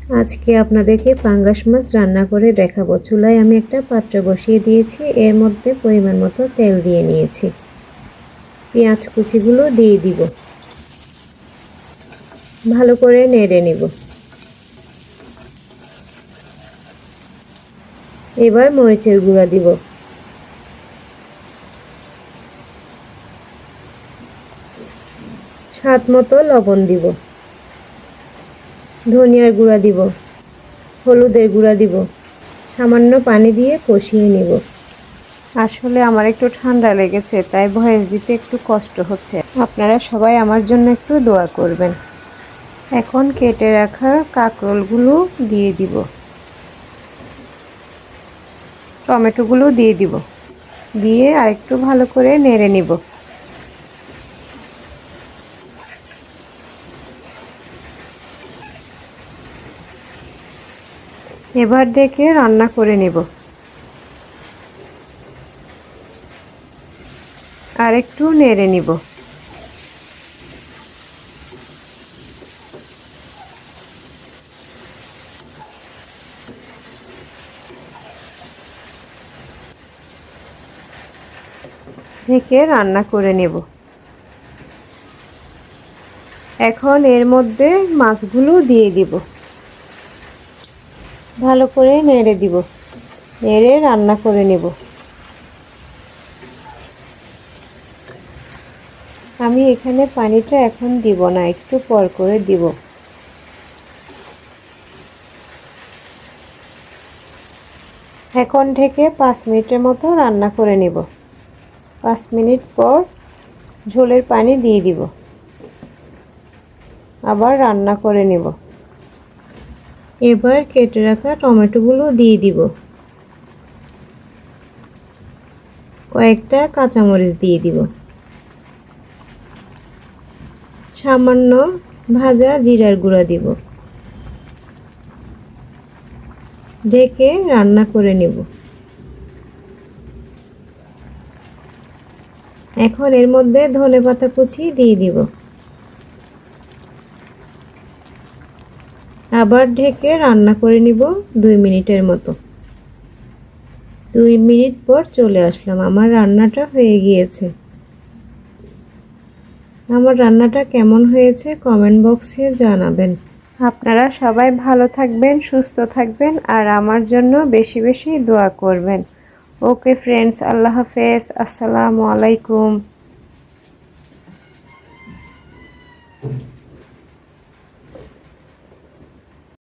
আজকে আপনাদেরকে পাঙ্গাস মাছ রান্না করে দেখাবো। চুলায় আমি একটা পাত্র বসিয়ে দিয়েছি, এর মধ্যে পরিমাণ মতো তেল দিয়ে নিয়েছি। পেঁয়াজ কুচিগুলো দিয়ে দিব, ভালো করে নেড়ে নিব। এবার মরিচের গুঁড়া দিব, স্বাদ মতো লবণ দিব, ধনিয়ার গুঁড়া দিব, হলুদের গুঁড়া দিব, সামান্য পানি দিয়ে কষিয়ে নিব। আসলে আমার একটু ঠান্ডা লেগেছে, তাই ভয়েস দিতে একটু কষ্ট হচ্ছে। আপনারা সবাই আমার জন্য একটু দোয়া করবেন। এখন কেটে রাখা কাঁকরোলগুলো দিয়ে দিব, টমেটোগুলো দিয়ে দিব, দিয়ে আরেকটু ভালো করে নেড়ে নিব। এবার ডেকে রান্না করে নেব। আর একটু নেড়ে নিব। ঢেকে রান্না করে নেব। এখন এর মধ্যে মাছগুলো দিয়ে দিব, ভালো করে নেড়ে দিব, নেড়ে রান্না করে নেব। আমি এখানে পানিটা এখন দিব না, একটু পর করে দিব। এখন ঢেকে 5 মিনিটের মতো রান্না করে নেব। 5 মিনিট পর ঝোলের পানি দিয়ে দিব, আবার রান্না করে নেব। এবার কেটে রাখা টমেটোগুলো দিয়ে দিব, কয়েকটা কাঁচামরিচ দিয়ে দিব, সামান্য ভাজা জিরার গুঁড়া দিব। ঢেকে রান্না করে নেব। এখন এর মধ্যে ধনেপাতা কুচি দিয়ে দিব, আবার ঢেকে রান্না করে নিব 2 মিনিটের মতো। 2 মিনিট পর চলে আসলাম, আমার রান্নাটা হয়ে গিয়েছে। আমার রান্নাটা কেমন হয়েছে কমেন্ট বক্সে জানাবেন। আপনারা সবাই ভালো থাকবেন, সুস্থ থাকবেন, আর আমার জন্য বেশি বেশি দোয়া করবেন। ওকে ফ্রেন্ডস, আল্লাহ হাফেজ, আসসালামু আলাইকুম।